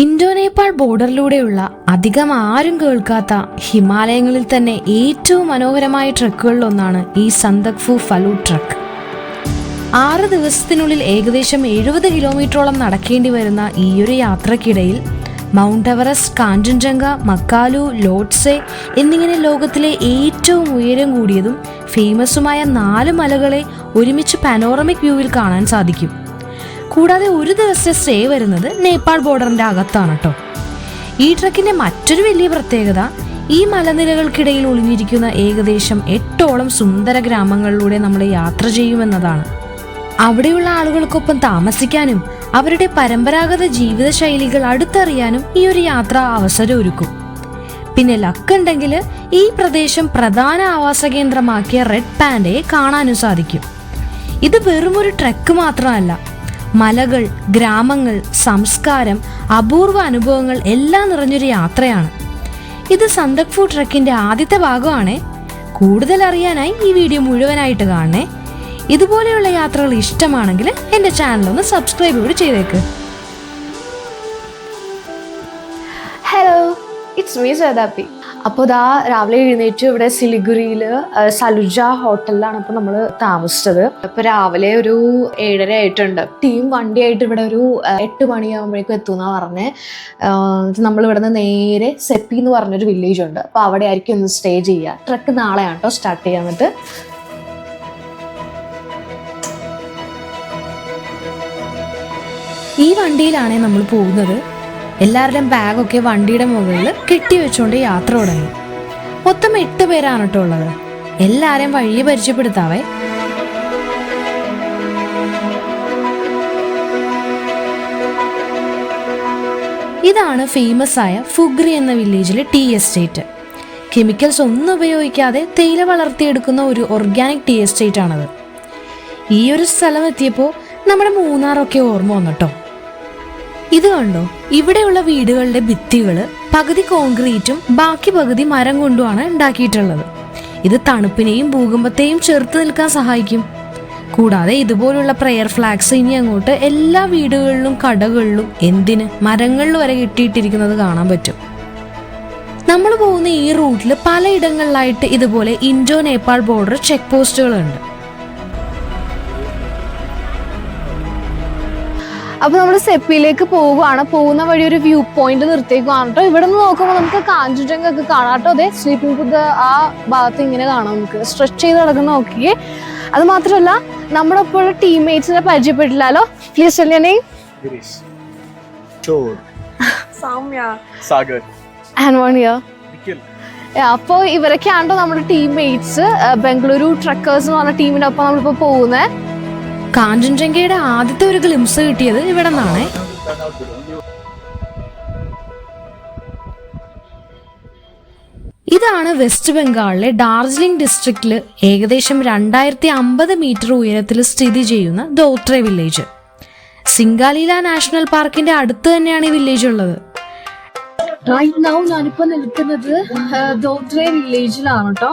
Indo Nepal ബോർഡറിലൂടെയുള്ള അധികം ആരും കേൾക്കാത്ത ഹിമാലയങ്ങളിൽ തന്നെ ഏറ്റവും മനോഹരമായ ട്രക്കുകളിലൊന്നാണ് ഈ സന്ദക്ഫു ഫലൂട്ട് ട്രക്ക്. 6 ദിവസത്തിനുള്ളിൽ ഏകദേശം 70 കിലോമീറ്ററോളം നടക്കേണ്ടി വരുന്ന ഈയൊരു യാത്രക്കിടയിൽ മൗണ്ട് എവറസ്റ്റ്, കാഞ്ചൻജംഗ, മക്കാലു, ലോട്ട്സെ എന്നിങ്ങനെ ലോകത്തിലെ ഏറ്റവും ഉയരം കൂടിയതും ഫേമസുമായ 4 മലകളെ ഒരുമിച്ച് പാനോറമിക് വ്യൂവിൽ കാണാൻ സാധിക്കും. കൂടാതെ ഒരു ദിവസത്തെ സ്റ്റേ വരുന്നത് നേപ്പാൾ ബോർഡറിന്റെ അകത്താണ് കേട്ടോ. ഈ ട്രക്കിന്റെ മറ്റൊരു വലിയ പ്രത്യേകത ഈ മലനിരകൾക്കിടയിൽ ഒളിഞ്ഞിരിക്കുന്ന ഏകദേശം 8ഓളം സുന്ദര ഗ്രാമങ്ങളിലൂടെ നമ്മൾ യാത്ര ചെയ്യുമെന്നതാണ്. അവിടെയുള്ള ആളുകൾക്കൊപ്പം താമസിക്കാനും അവരുടെ പരമ്പരാഗത ജീവിത ശൈലികൾ അടുത്തറിയാനും ഈ ഒരു യാത്ര അവസരമൊരുക്കും. പിന്നെ ലക്കുണ്ടെങ്കിൽ ഈ പ്രദേശം പ്രധാന ആവാസ കേന്ദ്രമാക്കിയ റെഡ് പാൻഡയെ കാണാനും സാധിക്കും. ഇത് വെറുമൊരു ട്രക്ക് മാത്രമല്ല, മലകൾ, ഗ്രാമങ്ങൾ, സംസ്കാരം, അപൂർവ അനുഭവങ്ങൾ എല്ലാം നിറഞ്ഞൊരു യാത്രയാണ്. ഇത് സന്ദക്ഫു ട്രക്കിന്റെ ആദ്യത്തെ ഭാഗമാണ്. കൂടുതൽ അറിയാനായി ഈ വീഡിയോ മുഴുവനായിട്ട് കാണണേ. ഇതുപോലെയുള്ള യാത്രകൾ ഇഷ്ടമാണെങ്കിൽ എൻ്റെ ചാനൽ ഒന്ന് സബ്സ്ക്രൈബ് കൂടി ചെയ്തേക്ക്. ഹലോ, ഇറ്റ്സ് മീ സദാപ്പി. അപ്പോൾ ഇതാ രാവിലെ എഴുന്നേറ്റ് ഇവിടെ സിലിഗുരിയിൽ സലുജ ഹോട്ടലിലാണ് ഇപ്പോൾ നമ്മൾ താമസിച്ചത്. ഇപ്പോൾ രാവിലെ ഒരു 7:30 ആയിട്ടുണ്ട്. ടീം വണ്ടിയായിട്ട് ഇവിടെ ഒരു 8 മണിയാകുമ്പോഴേക്കും എത്തുമെന്നാണ് പറഞ്ഞത്. നമ്മളിവിടെ നിന്ന് നേരെ സെപ്പി എന്ന് പറഞ്ഞൊരു വില്ലേജ് ഉണ്ട്, അപ്പോൾ അവിടെ ആയിരിക്കും ഒന്ന് സ്റ്റേ ചെയ്യുക. ട്രക്ക് നാളെയാണ് കേട്ടോ സ്റ്റാർട്ട് ചെയ്യാൻ. എന്നിട്ട് ഈ വണ്ടിയിലാണ് നമ്മൾ പോകുന്നത്. എല്ലാവരുടെയും ബാഗൊക്കെ വണ്ടിയുടെ മുകളിൽ കെട്ടിവെച്ചുകൊണ്ട് യാത്ര തുടങ്ങി. മൊത്തം 8 പേരാണ് കേട്ടോ ഉള്ളത്. എല്ലാവരെയും വഴിയെ പരിചയപ്പെടുത്താവേ. ഇതാണ് ഫേമസ് ആയ ഫുഗ്രി എന്ന വില്ലേജിലെ ടീ എസ്റ്റേറ്റ്. കെമിക്കൽസ് ഒന്നും ഉപയോഗിക്കാതെ തേയില വളർത്തിയെടുക്കുന്ന ഒരു ഓർഗാനിക് ടീ എസ്റ്റേറ്റ് ആണത്. ഈ ഒരു സ്ഥലം എത്തിയപ്പോൾ നമ്മുടെ മൂന്നാറൊക്കെ ഓർമ്മ വന്നിട്ടോ. ഇത് കണ്ടോ, ഇവിടെയുള്ള വീടുകളുടെ ഭിത്തികൾ പകുതി കോൺക്രീറ്റും ബാക്കി പകുതി മരം കൊണ്ടുമാണ് ഉണ്ടാക്കിയിട്ടുള്ളത്. ഇത് തണുപ്പിനെയും ഭൂകമ്പത്തെയും ചെറുത്ത് നിൽക്കാൻ സഹായിക്കും. കൂടാതെ ഇതുപോലുള്ള പ്രെയർ ഫ്ലാഗ്സ് ഇനി അങ്ങോട്ട് എല്ലാ വീടുകളിലും കടകളിലും എന്തിന് മരങ്ങളിൽ വരെ കെട്ടിയിട്ടിരിക്കുന്നത് കാണാൻ പറ്റും. നമ്മൾ പോകുന്ന ഈ റൂട്ടിൽ പലയിടങ്ങളിലായിട്ട് ഇതുപോലെ ഇന്തോ നേപ്പാൾ ബോർഡർ ചെക്ക് പോസ്റ്റുകളുണ്ട്. അപ്പോൾ നമ്മൾ സെപ്പിയിലേക്ക് പോവുകയാണ്. പോകുന്ന വഴി ഒരു വ്യൂ പോയിന്റ് നിർത്തിയേക്കുവാണ് കേട്ടോ. ഇവിടെ നിന്ന് നോക്കുമ്പോൾ നമുക്ക് കാഞ്ചൻജംഗ ഒക്കെ കാണാം കേട്ടോ. അതെ, സ്ലീപ്പിംഗ് പുത് ആ ഭാഗത്ത് ഇങ്ങനെ കാണാം. നമുക്ക് സ്ട്രെച്ച് ചെയ്ത് കിടക്കുന്ന നോക്കിയേ. അത് മാത്രമല്ല, നമ്മുടെ ഒപ്പമുള്ള ടീംമേറ്റ്സിനെ പരിചയപ്പെട്ടില്ലല്ലോ. Please tell your name. Girish, Chor, Samya, Sagar, and one here. Nikhil. അപ്പോൾ ഇവരൊക്കെയാണോ നമ്മുടെ ടീംമേറ്റ്സ്. ബംഗളൂരു ട്രക്കേഴ്സ് എന്ന് പറഞ്ഞ ടീമിൻ്റെ ഒപ്പം നമ്മളിപ്പോൾ പോകുന്നത്. കാഞ്ചൻജംഗയുടെ ആദ്യത്തെ ഒരു ഗ്ലിംസ് കിട്ടിയത് ഇവിടെ നിന്നാണ്. ഇതാണ് വെസ്റ്റ് ബംഗാളിലെ ഡാർജിലിംഗ് ഡിസ്ട്രിക്റ്റിൽ ഏകദേശം 2050 മീറ്റർ ഉയരത്തിൽ സ്ഥിതി ചെയ്യുന്ന ദോത്രെ വില്ലേജ്. സിംഗാലീല നാഷണൽ പാർക്കിന്റെ അടുത്ത് തന്നെയാണ് ഈ വില്ലേജ് ഉള്ളത്. റൈറ്റ് നൗ ഞാനിപ്പോ നിൽക്കുന്നത് ദോത്രെ വില്ലേജിലാണ് കേട്ടോ.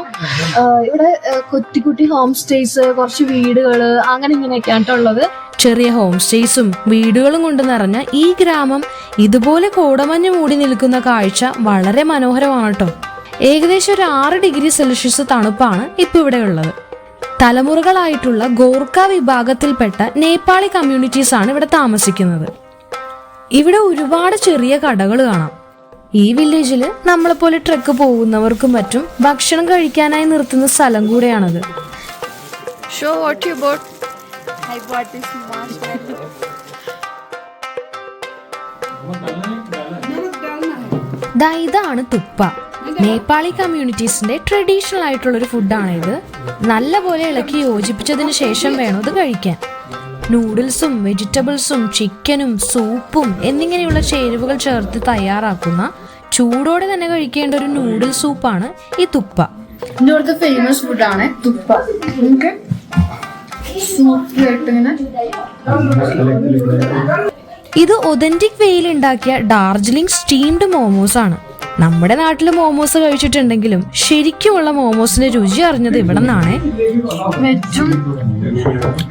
ഇവിടെ കുട്ടി കുട്ടി ഹോം സ്റ്റേസ്, കുറച്ച് വീടുകള്, അങ്ങനെ ഇങ്ങനെയൊക്കെയാണ് ഉള്ളത്. ചെറിയ ഹോം സ്റ്റേസും വീടുകളും കൊണ്ട് നിറഞ്ഞ ഈ ഗ്രാമം ഇതുപോലെ കോടമഞ്ഞ് മൂടി നിൽക്കുന്ന കാഴ്ച വളരെ മനോഹരമാണ് കേട്ടോ. ഏകദേശം ഒരു 6 ഡിഗ്രി സെൽഷ്യസ് തണുപ്പാണ് ഇപ്പൊ ഇവിടെ ഉള്ളത്. തലമുറകളായിട്ടുള്ള ഗോർഖ വിഭാഗത്തിൽപ്പെട്ട നേപ്പാളി കമ്മ്യൂണിറ്റീസ് ആണ് ഇവിടെ താമസിക്കുന്നത്. ഇവിടെ ഒരുപാട് ചെറിയ കടകൾ കാണാം. ഈ വില്ലേജിൽ നമ്മളെപ്പോലെ ട്രക്ക് പോകുന്നവർക്കും മറ്റും ഭക്ഷണം കഴിക്കാനായി നിർത്തുന്ന സ്ഥലം കൂടെയാണത്. ഇതാണ് തുപ്പ. നേപ്പാളി കമ്മ്യൂണിറ്റീസിന്റെ ട്രഡീഷണൽ ആയിട്ടുള്ള ഒരു ഫുഡാണ് ഇത്. നല്ലപോലെ ഇളക്കി യോജിപ്പിച്ചതിന് ശേഷം വേണം ഇത് കഴിക്കാൻ. നൂഡിൽസും വെജിറ്റബിൾസും ചിക്കനും സൂപ്പും എന്നിങ്ങനെയുള്ള ചേരുവകൾ ചേർത്ത് തയ്യാറാക്കുന്ന ചൂടോടെ തന്നെ കഴിക്കേണ്ട ഒരു നൂഡിൽ സൂപ്പാണ് ഈ തുപ്പ. ഇവിടുത്തെ ഫേമസ് ഫുഡാണ് തുപ്പ. ഇത് ഒതന്റിക് വേയിൽ ഉണ്ടാക്കിയ ഡാർജിലിംഗ് സ്റ്റീംഡ് മോമോസ് ആണ്. നമ്മുടെ നാട്ടിൽ മോമോസ് കഴിച്ചിട്ടുണ്ടെങ്കിലും ശരിക്കുമുള്ള മോമോസിന്റെ രുചി അറിഞ്ഞത് ഇവിടെ നിന്നാണ്. വെജും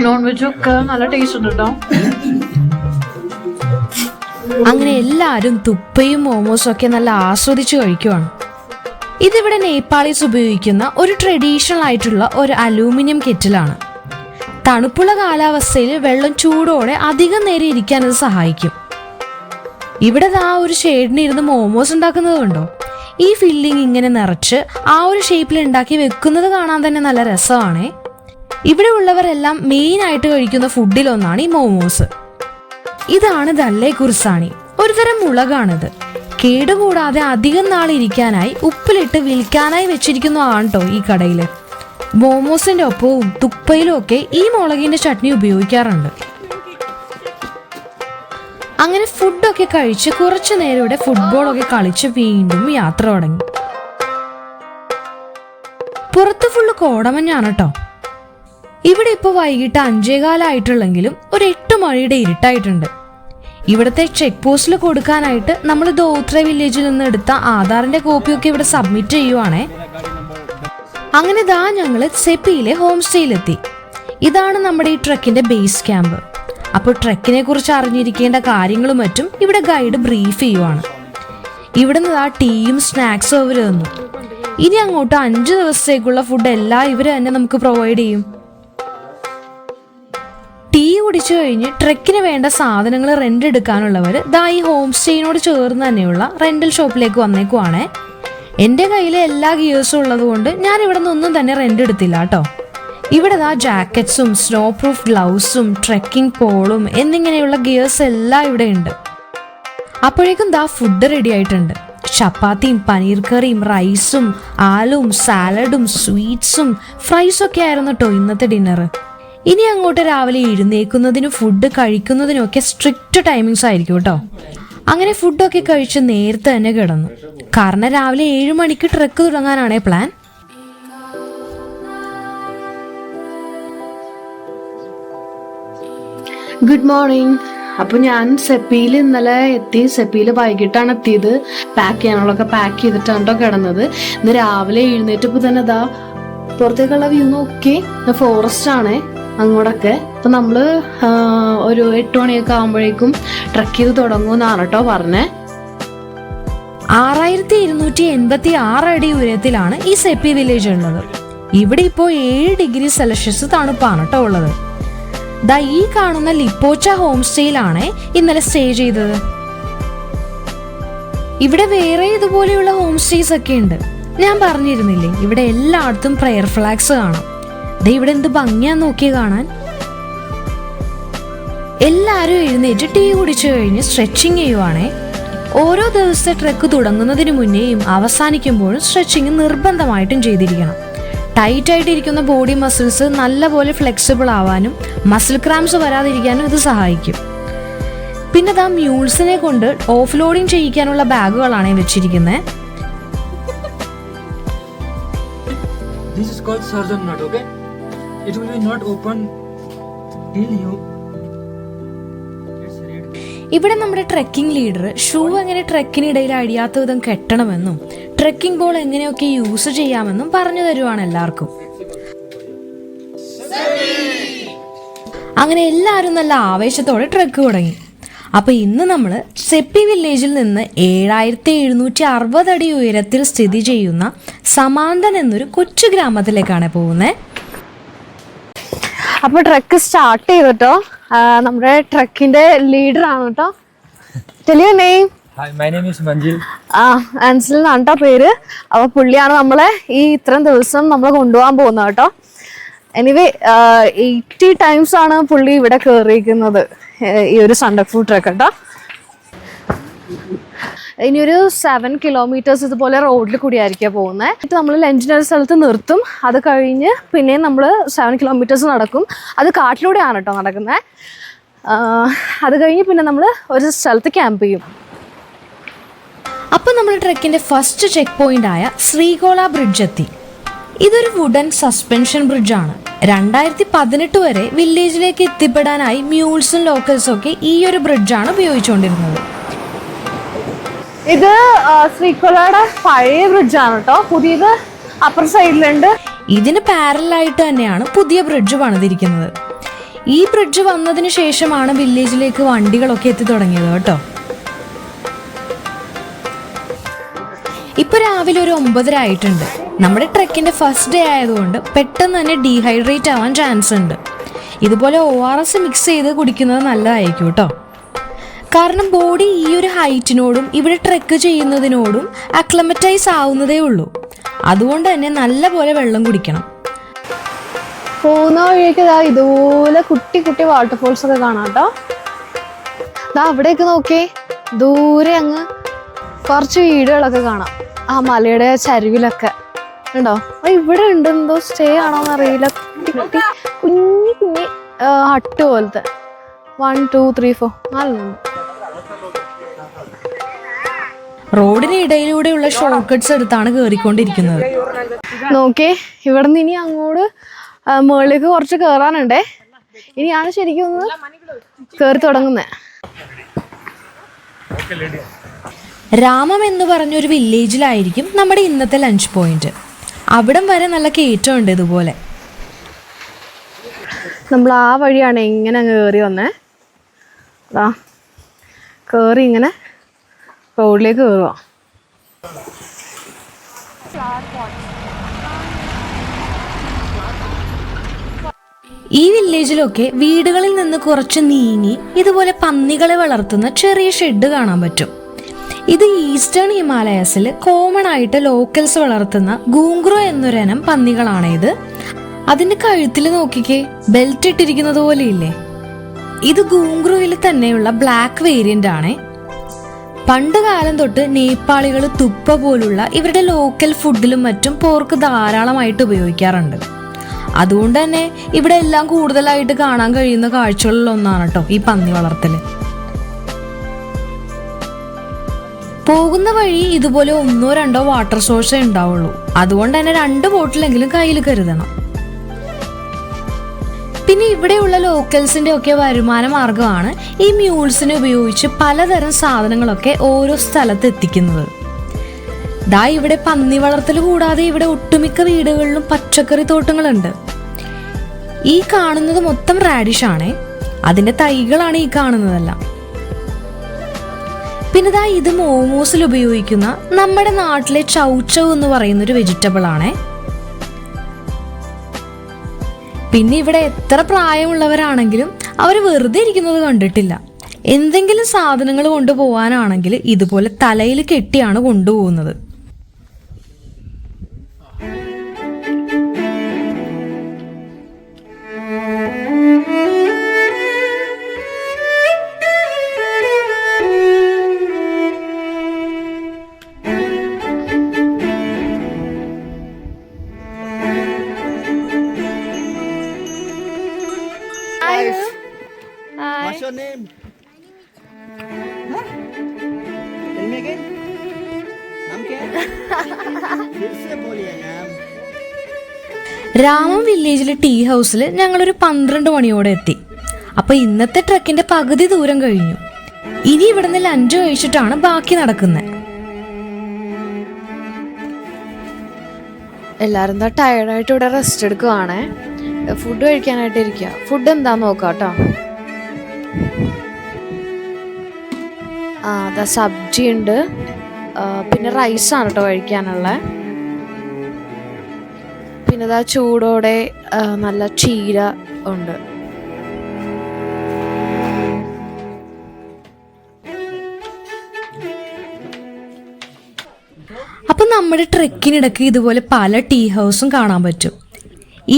നോൺ വെജും ഒക്കെ നല്ല ടേസ്റ്റ് ഉണ്ട് കേട്ടോ. അങ്ങനെ എല്ലാവരും തുപ്പയും മോമോസും ഒക്കെ നല്ല ആസ്വദിച്ച് കഴിക്കുവാണ്. ഇതിവിടെ നേപ്പാളീസ് ഉപയോഗിക്കുന്ന ഒരു ട്രഡീഷണൽ ആയിട്ടുള്ള ഒരു അലൂമിനിയം കെറ്റിലാണ്. തണുപ്പുള്ള കാലാവസ്ഥയിൽ വെള്ളം ചൂടോടെ അധികം നേരം ഇരിക്കാൻ ഇത് സഹായിക്കും. ഇവിടെ ആ ഒരു ഷേഡിന് ഇരുന്ന് മോമോസ് ഉണ്ടാക്കുന്നത് കണ്ടോ? ഈ ഫില്ലിങ് ഇങ്ങനെ നിറച്ച് ആ ഒരു ഷേപ്പിൽ ഉണ്ടാക്കി വെക്കുന്നത് കാണാൻ തന്നെ നല്ല രസമാണേ. ഇവിടെ ഉള്ളവരെല്ലാം മെയിൻ ആയിട്ട് കഴിക്കുന്ന ഫുഡിലൊന്നാണ് ഈ മോമോസ്. ഇതാണ് ദല്ലേ കുർസാണി, ഒരു തരം മുളകാണിത്. കേടുകൂടാതെ അധികം നാൾ ഇരിക്കാനായി ഉപ്പിലിട്ട് വിൽക്കാനായി വെച്ചിരിക്കുന്നതാണ് കേട്ടോ ഈ കടയില്. മോമോസിന്റെ ഒപ്പവും തുപ്പയിലും ഒക്കെ ഈ മുളകിന്റെ ചട്നി ഉപയോഗിക്കാറുണ്ട്. അങ്ങനെ ഫുഡൊക്കെ കഴിച്ച് കുറച്ചു നേരം ഇവിടെ ഫുട്ബോളൊക്കെ കളിച്ച് വീണ്ടും യാത്ര തുടങ്ങി. പുറത്ത് ഫുള്ള് കോടമഞ്ഞാണ് കേട്ടോ. ഇവിടെ ഇപ്പോൾ വൈകിട്ട് 5:15 ഒരു 8 മണിയുടെ ഇരുട്ടായിട്ടുണ്ട്. ഇവിടുത്തെ ചെക്ക് പോസ്റ്റിൽ കൊടുക്കാനായിട്ട് നമ്മൾ ദോത്രെ വില്ലേജിൽ നിന്ന് എടുത്ത ആധാറിന്റെ കോപ്പിയൊക്കെ ഇവിടെ സബ്മിറ്റ് ചെയ്യുവാണേ. അങ്ങനെ ഞങ്ങള് സെപ്പിയിലെ ഹോം സ്റ്റേയിലെത്തി. ഇതാണ് നമ്മുടെ ഈ ട്രക്കിന്റെ ബേസ് ക്യാമ്പ്. അപ്പോൾ ട്രക്കിനെ കുറിച്ച് അറിഞ്ഞിരിക്കേണ്ട കാര്യങ്ങളും മറ്റും ഇവിടെ ഗൈഡ് ബ്രീഫ് ചെയ്യുവാണ്. ഇവിടുന്ന് ടീയും സ്നാക്സും അവർ തന്നു. ഇനി അങ്ങോട്ട് 5 ദിവസത്തേക്കുള്ള ഫുഡ് എല്ലാം ഇവർ തന്നെ നമുക്ക് പ്രൊവൈഡ് ചെയ്യും. ടീ കുടിച്ചു കഴിഞ്ഞ് ട്രക്കിന് വേണ്ട സാധനങ്ങൾ റെന്റ് എടുക്കാനുള്ളവർ ഈ ഹോം സ്റ്റേയിനോട് ചേർന്ന് തന്നെയുള്ള റെന്റൽ ഷോപ്പിലേക്ക് വന്നേക്കുവാണേ. എൻ്റെ കയ്യിൽ എല്ലാ ഗിയേഴ്സും ഉള്ളത് കൊണ്ട് ഞാൻ ഇവിടെ നിന്നൊന്നും തന്നെ റെന്റ് എടുത്തില്ല കേട്ടോ. ഇവിടെ ജാക്കറ്റ്സും സ്നോ പ്രൂഫ് ഗ്ലൗസും ട്രെക്കിംഗ് പോളും എന്നിങ്ങനെയുള്ള ഗിയേഴ്സ് എല്ലാം ഇവിടെ ഉണ്ട്. അപ്പോഴേക്കും ഫുഡ് റെഡി ആയിട്ടുണ്ട്. ചപ്പാത്തിയും പനീർ കറിയും റൈസും ആലും സാലഡും സ്വീറ്റ്സും ഫ്രൈസും ഒക്കെ ആയിരുന്നു കേട്ടോ ഇന്നത്തെ ഡിന്നർ. ഇനി അങ്ങോട്ട് രാവിലെ എഴുന്നേക്കുന്നതിനും ഫുഡ് കഴിക്കുന്നതിനും ഒക്കെ സ്ട്രിക്റ്റ് ടൈമിങ്സ് ആയിരിക്കും കേട്ടോ. അങ്ങനെ ഫുഡൊക്കെ കഴിച്ച് നേരത്തെ തന്നെ കിടന്നു. കാരണം രാവിലെ 7 മണിക്ക് ട്രെക്ക് തുടങ്ങാനാണേ പ്ലാൻ. Good morning. അപ്പോൾ ഞാൻ സെപ്പിയിൽ ഇന്നലെ എത്തി. സെപ്പിയിൽ വൈകിട്ടാണ് എത്തിയത്. പാക്ക് ചെയ്യാനുള്ളതൊക്കെ പാക്ക് ചെയ്തിട്ടാണ് കേട്ടോ കിടന്നത്. ഇന്ന് രാവിലെ എഴുന്നേറ്റപ്പോൾ തന്നെ പുറത്തേക്കുള്ള വ്യൂ നോക്കി. ഫോറസ്റ്റ് ആണേ അങ്ങോട്ടൊക്കെ. അപ്പം നമ്മൾ ഒരു 8 മണിയൊക്കെ ആകുമ്പോഴേക്കും ട്രക്ക് ചെയ്ത് തുടങ്ങുമെന്നാണ് കേട്ടോ പറഞ്ഞേ. 6286 അടി ഉയരത്തിലാണ് ഈ സെപ്പി വില്ലേജ് ഉള്ളത്. ഇവിടെ ഇപ്പോൾ 7 ഡിഗ്രി സെൽഷ്യസ് തണുപ്പാണ് കേട്ടോ ഉള്ളത്. ഈ കാണുന്ന ലിപ്പോച്ച ഹോം സ്റ്റേയിലാണ് ഇന്നലെ സ്റ്റേ ചെയ്തത്. ഇവിടെ വേറെ ഇതുപോലെയുള്ള ഹോം സ്റ്റേസ് ഒക്കെ ഉണ്ട്. ഞാൻ പറഞ്ഞിരുന്നില്ലേ ഇവിടെ എല്ലായിടത്തും പ്രെയർ ഫ്ലാഗ്സ് കാണാം. ഇവിടെ എന്ത് ഭംഗിയാ നോക്കി കാണാൻ. എല്ലാരും എഴുന്നേറ്റ് ടീ കുടിച്ചു കഴിഞ്ഞ് സ്ട്രെച്ചിങ് ചെയ്യുവാണേ. ഓരോ ദിവസത്തെ ട്രെക്ക് തുടങ്ങുന്നതിന് മുന്നേയും അവസാനിക്കുമ്പോഴും സ്ട്രെച്ചിങ് നിർബന്ധമായിട്ടും ചെയ്തിരിക്കണം. ടൈറ്റ് ആയിട്ടിരിക്കുന്ന ബോഡി മസിൽസ് നല്ലപോലെ ഫ്ലെക്സിബിൾ ആവാനും മസിൽ ക്രാംസ് വരാതിരിക്കാനും ഇത് സഹായിക്കും. പിന്നെ മ്യൂൾസിനെ കൊണ്ട് ഓഫ് ലോഡിങ് ചെയ്യിക്കാനുള്ള ബാഗുകളാണ് വെച്ചിരിക്കുന്നത്. This is called surgeon nut, okay? It will be not open till you. ഇവിടെ നമ്മുടെ ട്രെക്കിംഗ് ലീഡർ ഷൂ എങ്ങനെ ട്രെക്കിനിടയിൽ അഴിയാത്ത വിധം കെട്ടണമെന്നും ട്രെക്കിംഗ് ബോൾ എങ്ങനെയൊക്കെ യൂസ് ചെയ്യാമെന്നും പറഞ്ഞു തരുവാണ് എല്ലാവർക്കും. അങ്ങനെ എല്ലാവരും നല്ല ആവേശത്തോടെ ട്രെക്ക് തുടങ്ങി. അപ്പൊ ഇന്ന് നമ്മൾ സെപ്പി വില്ലേജിൽ നിന്ന് 7760 അടി ഉയരത്തിൽ സ്ഥിതി ചെയ്യുന്ന സമാന്തൻ എന്നൊരു കൊച്ചു ഗ്രാമത്തിലേക്കാണ് പോകുന്നത്. അപ്പൊ ട്രെക്ക് സ്റ്റാർട്ട് ചെയ്തിട്ടോ. നമ്മുടെ ട്രെക്കിന്റെ ലീഡർ ആണ് കേട്ടോ. Hi, my name is Manjil. Ansil എന്നാണ് കേട്ടോ പേര്. അപ്പൊ പുള്ളിയാണ് നമ്മളെ ഈ ഇത്രയും ദിവസം നമ്മൾ കൊണ്ടുപോകാൻ പോകുന്നത് കേട്ടോ. എനിവേ 80 ടൈംസ് ആണ് പുള്ളി ഇവിടെ കയറിയിരിക്കുന്നത് ഈ ഒരു സണ്ടക്ഫു ട്രെക്ക് കേട്ടോ. ഇനിയൊരു 7 കിലോമീറ്റേഴ്സ് ഇതുപോലെ റോഡിൽ കൂടി ആയിരിക്കും പോകുന്നത്. നമ്മൾ ലഞ്ചിനൊരു സ്ഥലത്ത് നിർത്തും. അത് കഴിഞ്ഞ് പിന്നെയും നമ്മൾ 7 കിലോമീറ്റേഴ്സ് നടക്കും. അത് കാട്ടിലൂടെയാണ് കേട്ടോ നടക്കുന്നത്. അത് കഴിഞ്ഞ് പിന്നെ നമ്മൾ ഒരു സ്ഥലത്ത് ക്യാമ്പ് ചെയ്യും. അപ്പം നമ്മൾ ട്രെക്കിന്റെ ഫസ്റ്റ് ചെക്ക് പോയിന്റ് ആയ ശ്രീകോള ബ്രിഡ്ജ് എത്തി. ഇതൊരു വുഡൻ സസ്പെൻഷൻ ബ്രിഡ്ജാണ്. 2018 വരെ വില്ലേജിലേക്ക് എത്തിപ്പെടാനായി മ്യൂൾസും ലോക്കൽസും ഒക്കെ ഈ ഒരു ബ്രിഡ്ജാണ് ഉപയോഗിച്ചുകൊണ്ടിരുന്നത്. ഇത് ശ്രീകോളയുടെ പഴയ ബ്രിഡ്ജാണ് കേട്ടോ. പുതിയത് അപ്പർ സൈഡിലുണ്ട്. ഇതിന് പാരലായിട്ട് തന്നെയാണ് പുതിയ ബ്രിഡ്ജ് പണിതിരിക്കുന്നത്. ഈ ബ്രിഡ്ജ് വന്നതിന് ശേഷമാണ് വില്ലേജിലേക്ക് വണ്ടികളൊക്കെ എത്തി തുടങ്ങിയത് കേട്ടോ. ഇപ്പൊ രാവിലെ ഒരു 9:30 ആയിട്ടുണ്ട്. നമ്മുടെ ട്രെക്കിന്റെ ഫസ്റ്റ് ഡേ ആയതുകൊണ്ട് പെട്ടെന്ന് തന്നെ ഡീഹൈഡ്രേറ്റ് ആവാൻ ചാൻസ് ഉണ്ട്. ഇതുപോലെ ORS മിക്സ് ചെയ്ത് കുടിക്കുന്നത് നല്ലതായിരിക്കും കേട്ടോ. കാരണം ബോഡി ഈ ഒരു ഹൈറ്റിനോടും ഇവിടെ ട്രെക്ക് ചെയ്യുന്നതിനോടും അക്ലമറ്റൈസ് ആവുന്നതേ ഉള്ളൂ. അതുകൊണ്ട് തന്നെ നല്ലപോലെ വെള്ളം കുടിക്കണം. പോകുന്ന വഴിയൊക്കെ ഇതുപോലെ കുട്ടി കുട്ടി വാട്ടർഫോൾസ് ഒക്കെ കാണാം കേട്ടോ. അവിടെയൊക്കെ നോക്കിയേ, ദൂരെ അങ്ങ് കുറച്ച് വീടുകളൊക്കെ കാണാം ആ മലയുടെ ചരിവിലൊക്കെ ഉണ്ടോ. ഇവിടെ ഉണ്ട്, എന്തോ സ്റ്റേ ആണോന്ന് അറിയില്ല. കുട്ടി കുഞ്ഞി കുഞ്ഞി ഹട്ട് പോലത്തെ 1 2 3 4 4 റോഡിന് ഇടയിലൂടെയുള്ള ഷോർട്ട് കട്ട്സ് എടുത്താണ് കയറിക്കൊണ്ടിരിക്കുന്നത്. നോക്കേ, ഇവിടെ നിന്ന് ഇനി അങ്ങോട്ട് മുകളിലേക്ക് കുറച്ച് കയറാനുണ്ടേ. ഇനിയാണ് ശരിക്കും ഒന്ന് കയറി തുടങ്ങുന്നത്. രാമം എന്ന് പറഞ്ഞൊരു വില്ലേജിലായിരിക്കും നമ്മുടെ ഇന്നത്തെ ലഞ്ച് പോയിന്റ്. അവിടം വരെ നല്ല കയറ്റമുണ്ട്. ഇതുപോലെ നമ്മൾ ആ വഴിയാണ് ഇങ്ങനെ കയറി വന്നേ. കയറി ഇങ്ങനെ റോഡിലേക്ക് കയറുക. ഈ വില്ലേജിലൊക്കെ വീടുകളിൽ നിന്ന് കുറച്ച് നീങ്ങി ഇതുപോലെ പന്നികളെ വളർത്തുന്ന ചെറിയ ഷെഡ് കാണാൻ പറ്റും. ഇത് ഈസ്റ്റേൺ ഹിമാലയസിൽ കോമൺ ആയിട്ട് ലോക്കൽസ് വളർത്തുന്ന ഗൂങ്ഗ്രോ എന്നൊരിനം പന്നികളാണ് ഇത്. അതിന്റെ കഴുത്തിൽ നോക്കിക്കേ, ബെൽറ്റ് ഇട്ടിരിക്കുന്നത് പോലെ ഇല്ലേ. ഇത് ഗൂങ്ഗ്രോയിൽ തന്നെയുള്ള ബ്ലാക്ക് വേരിയന്റ് ആണ്. പണ്ട് കാലം തൊട്ട് നേപ്പാളികൾ തുപ്പ പോലുള്ള ഇവരുടെ ലോക്കൽ ഫുഡിലും മറ്റും പോർക്ക് ധാരാളമായിട്ട് ഉപയോഗിക്കാറുണ്ട്. അതുകൊണ്ട് തന്നെ ഇവിടെ എല്ലാം കൂടുതലായിട്ട് കാണാൻ കഴിയുന്ന കാഴ്ചകളിൽ ഒന്നാണ് കേട്ടോ ഈ പന്നി വളർത്തല്. പോകുന്ന വഴി ഇതുപോലെ 1 or 2 വാട്ടർ സോഴ്സേ ഉണ്ടാവുള്ളൂ. അതുകൊണ്ട് തന്നെ 2 ബോട്ടിലെങ്കിലും കയ്യിൽ കരുതണം. പിന്നെ ഇവിടെയുള്ള ലോക്കൽസിന്റെ ഒക്കെ വരുമാന മാർഗമാണ് ഈ മ്യൂൾസിനെ ഉപയോഗിച്ച് പലതരം സാധനങ്ങളൊക്കെ ഓരോ സ്ഥലത്ത് എത്തിക്കുന്നത്. ഇവിടെ പന്നി വളർത്തൽ കൂടാതെ ഇവിടെ ഒട്ടുമിക്ക വീടുകളിലും പച്ചക്കറി തോട്ടങ്ങളുണ്ട്. ഈ കാണുന്നത് മൊത്തം റാഡിഷ് ആണ്. അതിന്റെ തൈകളാണ് ഈ കാണുന്നതെല്ലാം. പിന്നെ ഇത് മോമോസിൽ ഉപയോഗിക്കുന്ന നമ്മുടെ നാട്ടിലെ ചൗച്ചൗ എന്ന് പറയുന്ന ഒരു വെജിറ്റബിൾ ആണ്. പിന്നെ ഇവിടെ എത്ര പ്രായമുള്ളവരാണെങ്കിലും അവർ വെറുതെ ഇരിക്കുന്നത് കണ്ടിട്ടില്ല. എന്തെങ്കിലും സാധനങ്ങൾ കൊണ്ടുപോകാനാണെങ്കിൽ ഇതുപോലെ തലയിൽ കെട്ടിയാണ് കൊണ്ടുപോകുന്നത്. What's your name? Tell me again. नाम क्या है? फिर से बोलिए नाम. രാമം വില്ലേജിലെ ടീ ഹൗസിൽ ഞങ്ങളൊരു 12 മണിയോടെ എത്തി. അപ്പൊ ഇന്നത്തെ ട്രക്കിന്റെ പകുതി ദൂരം കഴിഞ്ഞു. ഇനി ഇവിടുന്ന് ലഞ്ച് കഴിച്ചിട്ടാണ് ബാക്കി നടക്കുന്നത്. എല്ലാരും ടയർഡായിട്ട് ഇവിടെ റെസ്റ്റ് എടുക്കുവാണേ. ഫുഡ് കഴിക്കാനായിട്ട് ഇരിക്കുക. ഫുഡ് എന്താന്ന് നോക്കാം കേട്ടോ. സബ്ജി ഉണ്ട്, പിന്നെ റൈസാണ് കേട്ടോ കഴിക്കാനുള്ള. പിന്നെ ചൂടോടെ നല്ല ചീര ഉണ്ട്. അപ്പൊ നമ്മുടെ ട്രെക്കിനിടക്ക് ഇതുപോലെ പല ടീ ഹൗസും കാണാൻ പറ്റും.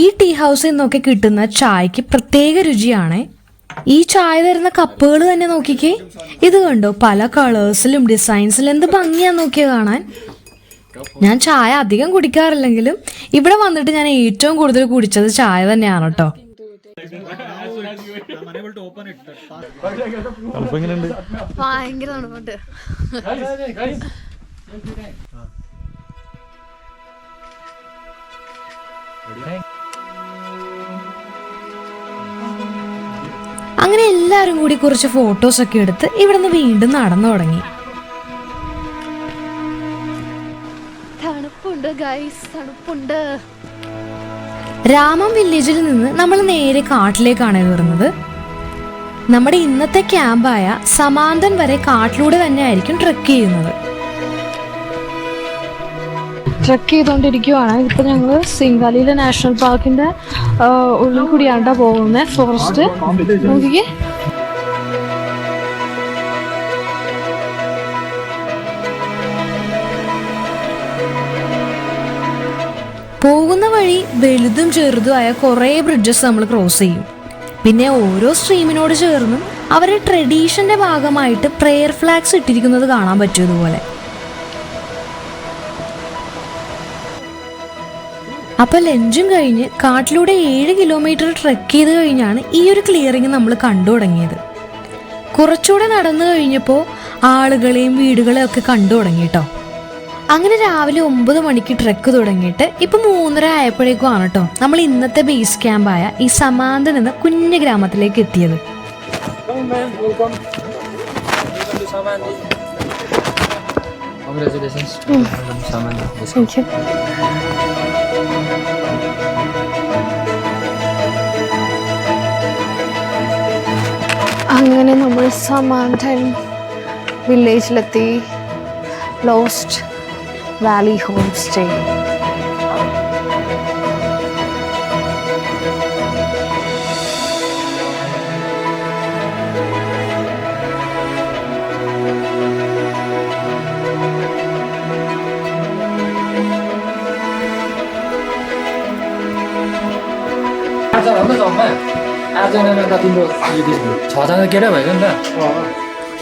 ഈ ടീ ഹൗസിൽ നിന്നൊക്കെ കിട്ടുന്ന ചായക്ക് പ്രത്യേക രുചിയാണ്. ഈ ചായ തരുന്ന കപ്പുകൾ തന്നെ നോക്കിക്കേ. ഇത് കണ്ടോ, പല കളേഴ്സിലും ഡിസൈൻസിലും എന്ത് ഭംഗിയാ നോക്കിയാ കാണാൻ. ഞാൻ ചായ അധികം കുടിക്കാറില്ലെങ്കിലും ഇവിടെ വന്നിട്ട് ഞാൻ ഏറ്റവും കൂടുതൽ കുടിച്ചത് ചായ തന്നെയാണ് കേട്ടോ. ഭയങ്കര തണുപ്പുണ്ട്. അങ്ങനെ എല്ലാരും കൂടി കുറച്ച് ഫോട്ടോസ് ഒക്കെ എടുത്ത് ഇവിടുന്ന് വീണ്ടും നടന്നു തുടങ്ങി. തണുപ്പുണ്ട് ഗൈസ്, തണുപ്പുണ്ട്. രാമം വില്ലേജിൽ നിന്ന് നമ്മൾ നേരെ കാട്ടിലേക്കാണ് കയറുന്നത്. നമ്മുടെ ഇന്നത്തെ ക്യാമ്പായ സമാന്തൻ വരെ കാട്ടിലൂടെ തന്നെ ആയിരിക്കും ട്രെക്ക് ചെയ്യുന്നത്. ട്രക്ക് ചെയ്തുകൊണ്ടിരിക്കുവാണ്. ഇപ്പൊ ഞങ്ങള് സിംഗാലിയിലെ നാഷണൽ പാർക്കിന്റെ ഉള്ളിൽ കൂടിയാണ്ടാ പോകുന്നത്. ഫോറസ്റ്റ് നോക്കിക്കേ. പോകുന്ന വഴി വലുതും ചെറുതുമായ കുറേ ബ്രിഡ്ജസ് നമ്മൾ ക്രോസ് ചെയ്യും. പിന്നെ ഓരോ സ്ട്രീമിനോട് ചേർന്നും അവരുടെ ട്രഡീഷന്റെ ഭാഗമായിട്ട് പ്രെയർ ഫ്ലാഗ്സ് ഇട്ടിരിക്കുന്നത് കാണാൻ പറ്റും. ഇതുപോലെ അപ്പോൾ ലഞ്ചും കഴിഞ്ഞ് കാട്ടിലൂടെ 7 കിലോമീറ്റർ ട്രെക്ക് ചെയ്ത് കഴിഞ്ഞാണ് ഈ ഒരു ക്ലിയറിങ് നമ്മൾ കണ്ടു തുടങ്ങിയത്. കുറച്ചുകൂടെ നടന്നു കഴിഞ്ഞപ്പോൾ ആളുകളെയും വീടുകളെയും ഒക്കെ കണ്ടു തുടങ്ങി കേട്ടോ. അങ്ങനെ രാവിലെ 9 മണിക്ക് ട്രെക്ക് തുടങ്ങിയിട്ട് ഇപ്പം 3:30 ആയപ്പോഴേക്കും ആണ് കേട്ടോ നമ്മൾ ഇന്നത്തെ ബേസ് ക്യാമ്പായ ഈ സമാന്തൻ എന്ന കുഞ്ഞു ഗ്രാമത്തിലേക്ക് എത്തിയത്. അങ്ങനെ നമ്മൾ സമാന്തൻ വില്ലേജിലെത്തി. Lost valley home stay.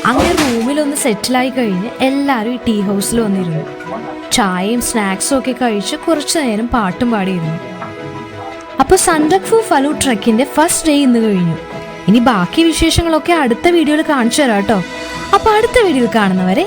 അങ്ങനെ റൂമിലൊന്ന് സെറ്റിലായി കഴിഞ്ഞ് എല്ലാവരും ഈ ടീ ഹൗസിൽ വന്നിരുന്നു. ചായയും സ്നാക്സും ഒക്കെ കഴിച്ച് കുറച്ചു നേരം പാട്ടും പാടിയിരുന്നു. അപ്പോൾ സന്ദക് ഫു ഫലൂട്ട് ട്രെക്കിന്റെ ഫസ്റ്റ് ഡേ ഇന്ന് കഴിഞ്ഞു. ഇനി ബാക്കി വിശേഷങ്ങളൊക്കെ അടുത്ത വീഡിയോയിൽ കാണിച്ചു തരാം കേട്ടോ. അപ്പോൾ അടുത്ത വീഡിയോയിൽ കാണുന്നവരെ